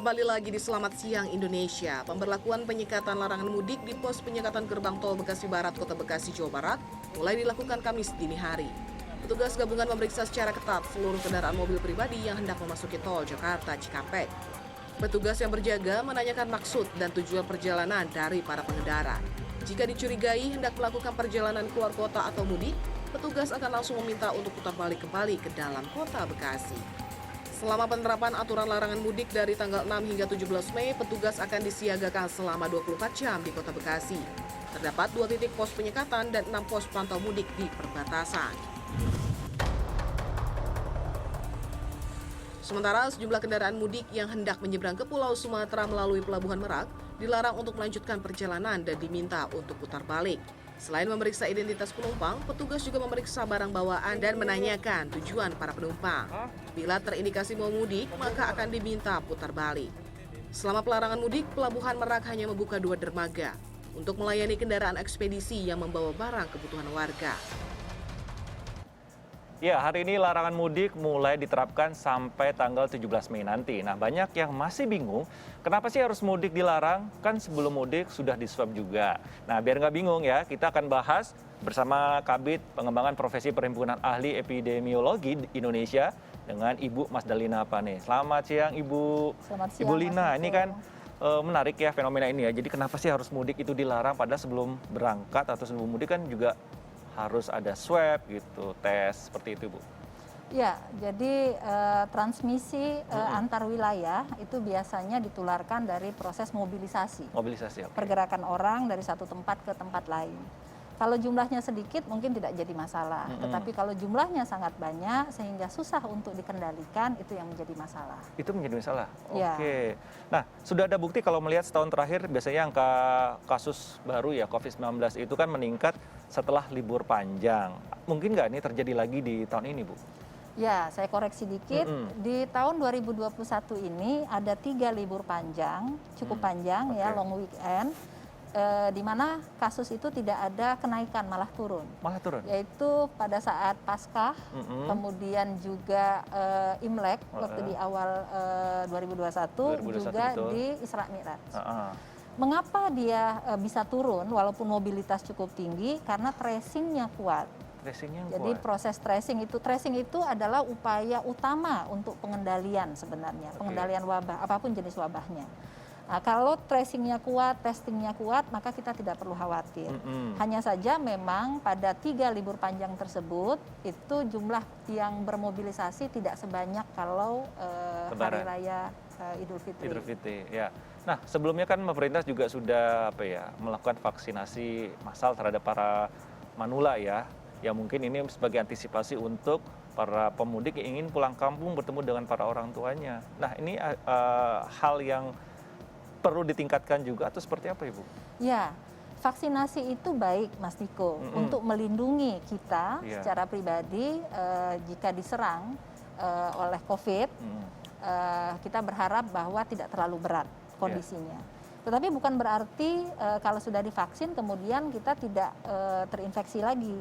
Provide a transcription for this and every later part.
Kembali lagi di Selamat Siang Indonesia. Pemberlakuan penyekatan larangan mudik di pos penyekatan gerbang tol Bekasi Barat, Kota Bekasi, Jawa Barat mulai dilakukan Kamis dini hari. Petugas gabungan memeriksa secara ketat seluruh kendaraan mobil pribadi yang hendak memasuki tol Jakarta Cikampek. Petugas yang berjaga menanyakan maksud dan tujuan perjalanan dari para pengendara. Jika dicurigai hendak melakukan perjalanan keluar kota atau mudik, petugas akan langsung meminta untuk putar balik kembali ke dalam kota Bekasi. Selama penerapan aturan larangan mudik dari tanggal 6 hingga 17 Mei, petugas akan disiagakan selama 24 jam di Kota Bekasi. Terdapat 2 titik pos penyekatan dan 6 pos pantau mudik di perbatasan. Sementara sejumlah kendaraan mudik yang hendak menyeberang ke Pulau Sumatera melalui Pelabuhan Merak dilarang untuk melanjutkan perjalanan dan diminta untuk putar balik. Selain memeriksa identitas penumpang, petugas juga memeriksa barang bawaan dan menanyakan tujuan para penumpang. Bila terindikasi mau mudik, maka akan diminta putar balik. Selama pelarangan mudik, Pelabuhan Merak hanya membuka 2 dermaga untuk melayani kendaraan ekspedisi yang membawa barang kebutuhan warga. Ya, hari ini larangan mudik mulai diterapkan sampai tanggal 17 Mei nanti. Nah, banyak yang masih bingung, kenapa sih harus mudik dilarang? Kan sebelum mudik sudah diswab juga. Nah, biar nggak bingung ya, kita akan bahas bersama Kabid Pengembangan Profesi Perhimpunan Ahli Epidemiologi Indonesia dengan Ibu Mas Dalina Pane. Selamat siang, Ibu. Selamat siang, Ibu Lina, Mas ini kan menarik ya fenomena ini ya. Jadi kenapa sih harus mudik itu dilarang? Padahal sebelum berangkat atau sebelum mudik kan juga harus ada swab gitu, tes seperti itu, Bu. Ya, jadi transmisi antar wilayah itu biasanya ditularkan dari proses mobilisasi. Mobilisasi, oke. Pergerakan orang dari satu tempat ke tempat lain. Kalau jumlahnya sedikit mungkin tidak jadi masalah, tetapi kalau jumlahnya sangat banyak sehingga susah untuk dikendalikan, itu yang menjadi masalah. Itu menjadi masalah? Ya. Oke. Nah, sudah ada bukti kalau melihat setahun terakhir biasanya angka kasus baru ya COVID-19 itu kan meningkat setelah libur panjang. Mungkin nggak ini terjadi lagi di tahun ini, Bu? Ya, saya koreksi dikit. Di tahun 2021 ini ada 3 libur panjang, cukup panjang ya, long weekend. Di mana kasus itu tidak ada kenaikan, malah turun. Malah turun? Yaitu pada saat Paskah, kemudian juga Imlek, waktu di awal 2021, juga betul. di Isra Mi'raj. Mengapa dia bisa turun walaupun mobilitas cukup tinggi? Karena tracingnya kuat. Jadi proses tracing itu adalah upaya utama untuk pengendalian sebenarnya, pengendalian wabah, apapun jenis wabahnya. Nah, kalau tracingnya kuat, testingnya kuat, maka kita tidak perlu khawatir. Hanya saja memang pada 3 libur panjang tersebut, itu jumlah yang bermobilisasi tidak sebanyak kalau Hari Raya Idul Fitri. Idul Fitri, ya. Nah, sebelumnya kan pemerintah juga sudah melakukan vaksinasi massal terhadap para manula ya. Ya mungkin ini sebagai antisipasi untuk para pemudik yang ingin pulang kampung bertemu dengan para orang tuanya. Nah, ini hal yang perlu ditingkatkan juga atau seperti apa, Ibu? Ya, vaksinasi itu baik, Mas Diko, untuk melindungi kita secara pribadi jika diserang oleh COVID. Kita berharap bahwa tidak terlalu berat kondisinya. Tetapi bukan berarti kalau sudah divaksin kemudian kita tidak terinfeksi lagi.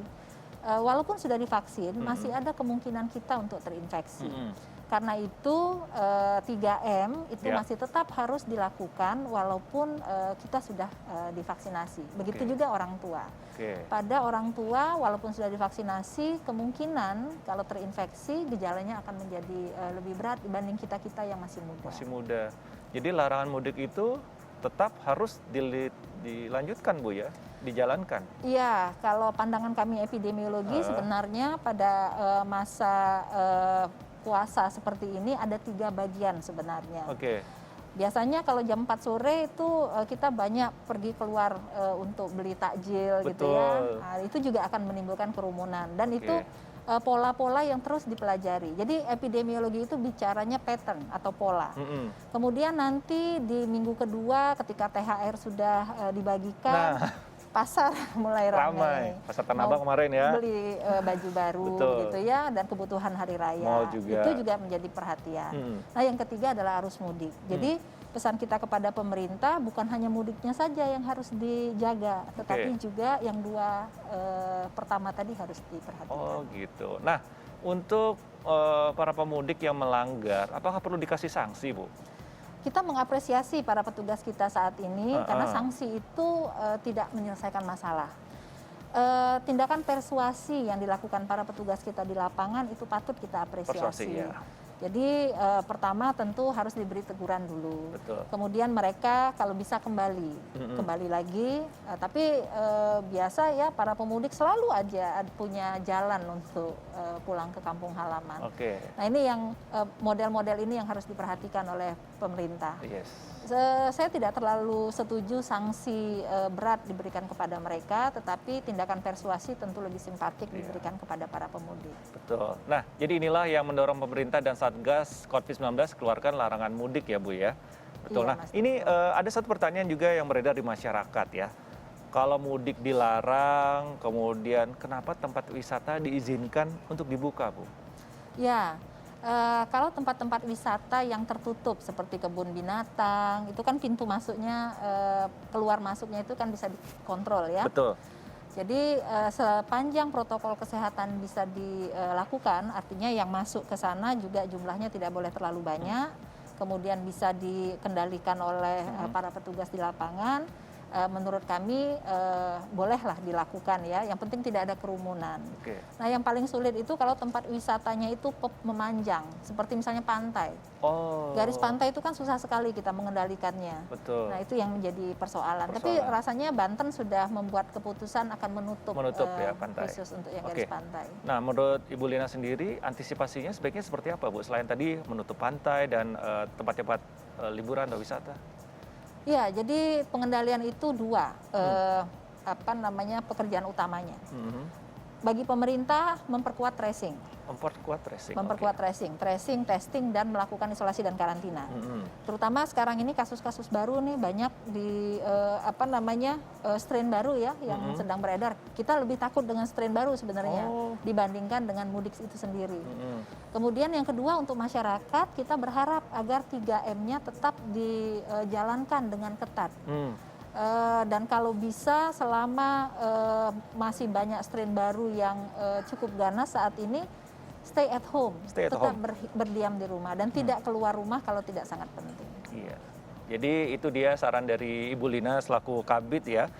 Walaupun sudah divaksin, masih ada kemungkinan kita untuk terinfeksi. Karena itu 3M itu masih tetap harus dilakukan walaupun kita sudah divaksinasi. Begitu juga orang tua. Pada orang tua walaupun sudah divaksinasi, kemungkinan kalau terinfeksi gejalanya akan menjadi lebih berat dibanding kita-kita yang masih muda. Masih muda. Jadi larangan mudik itu tetap harus dilanjutkan, Bu ya, dijalankan. Iya, kalau pandangan kami epidemiologi sebenarnya pada masa puasa seperti ini ada 3 bagian sebenarnya. Biasanya kalau jam 4 sore itu kita banyak pergi keluar untuk beli takjil gitu ya. Nah, itu juga akan menimbulkan kerumunan dan itu pola-pola yang terus dipelajari. Jadi epidemiologi itu bicaranya pattern atau pola. Kemudian nanti di minggu kedua ketika THR sudah dibagikan, pasar mulai ramai. Pasar Tanah Abang kemarin ya. Beli baju baru gitu ya, dan kebutuhan hari raya. Mall juga. Itu juga menjadi perhatian. Nah, yang ketiga adalah arus mudik. Jadi pesan kita kepada pemerintah bukan hanya mudiknya saja yang harus dijaga, tetapi juga yang 2 pertama tadi harus diperhatikan. Oh gitu. Nah, untuk para pemudik yang melanggar, apakah perlu dikasih sanksi, Bu? kita mengapresiasi para petugas kita saat ini karena sanksi itu tidak menyelesaikan masalah. Tindakan persuasi yang dilakukan para petugas kita di lapangan itu patut kita apresiasi. Persuasi, ya. Jadi pertama tentu harus diberi teguran dulu. Betul. Kemudian mereka kalau bisa kembali lagi. Tapi biasa ya para pemudik selalu aja punya jalan untuk pulang ke kampung halaman. Oke. Nah ini yang model-model ini yang harus diperhatikan oleh pemerintah. Yes. Saya tidak terlalu setuju sanksi berat diberikan kepada mereka, tetapi tindakan persuasi tentu lebih simpatik diberikan kepada para pemudik. Betul. Nah, jadi inilah yang mendorong pemerintah dan Satgas COVID-19 keluarkan larangan mudik ya Bu ya. Betul. Iya, Nah, Mas. ini ada satu pertanyaan juga yang beredar di masyarakat ya. Kalau mudik dilarang, kemudian kenapa tempat wisata diizinkan untuk dibuka Bu? Ya. Kalau tempat-tempat wisata yang tertutup seperti kebun binatang, itu kan pintu masuknya, keluar masuknya itu kan bisa dikontrol ya. Betul. Jadi sepanjang protokol kesehatan bisa dilakukan, artinya yang masuk ke sana juga jumlahnya tidak boleh terlalu banyak, kemudian bisa dikendalikan oleh para petugas di lapangan. Menurut kami bolehlah dilakukan ya, yang penting tidak ada kerumunan. Oke. Nah yang paling sulit itu kalau tempat wisatanya itu memanjang, seperti misalnya pantai. Oh. Garis pantai itu kan susah sekali kita mengendalikannya. Betul. Nah itu yang menjadi persoalan. Tapi rasanya Banten sudah membuat keputusan akan menutup ya pantai. khusus untuk yang garis pantai. Nah menurut Ibu Lina sendiri antisipasinya sebaiknya seperti apa Bu? Selain tadi menutup pantai dan tempat-tempat liburan atau wisata? Ya, jadi pengendalian itu dua, pekerjaan utamanya. Bagi pemerintah memperkuat tracing. Memperkuat tracing, testing, dan melakukan isolasi dan karantina. Terutama sekarang ini kasus-kasus baru nih banyak di strain baru ya yang sedang beredar. Kita lebih takut dengan strain baru sebenarnya dibandingkan dengan mudik itu sendiri. Kemudian yang kedua untuk masyarakat kita berharap agar 3M-nya tetap dijalankan dengan ketat. Dan kalau bisa selama masih banyak strain baru yang cukup ganas saat ini, stay at home, tetap berdiam di rumah dan tidak keluar rumah kalau tidak sangat penting. Iya. Jadi itu dia saran dari Ibu Lina selaku Kabid ya.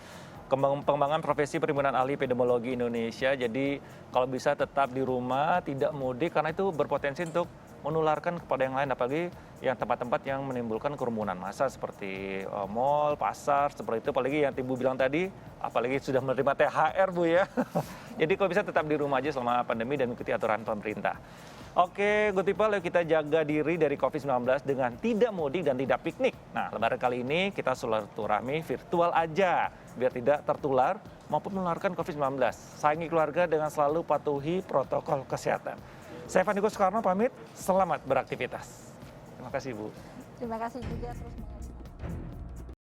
Pengembangan profesi Perhimpunan Ahli Epidemiologi Indonesia. Jadi kalau bisa tetap di rumah, tidak mudik karena itu berpotensi untuk menularkan kepada yang lain, apalagi yang tempat-tempat yang menimbulkan kerumunan massa seperti mal, pasar, seperti itu. Apalagi yang Ibu bilang tadi, apalagi sudah menerima THR Bu ya. Jadi kalau bisa tetap di rumah aja selama pandemi dan mengikuti aturan pemerintah. Oke, good people, yuk kita jaga diri dari COVID-19 dengan tidak mudik dan tidak piknik. Nah, lebaran kali ini kita silaturahmi virtual aja, biar tidak tertular maupun menularkan COVID-19. Sayangi keluarga dengan selalu patuhi protokol kesehatan. Saya Fandiko Soekarno pamit, selamat beraktivitas. Terima kasih Bu. Terima kasih juga terus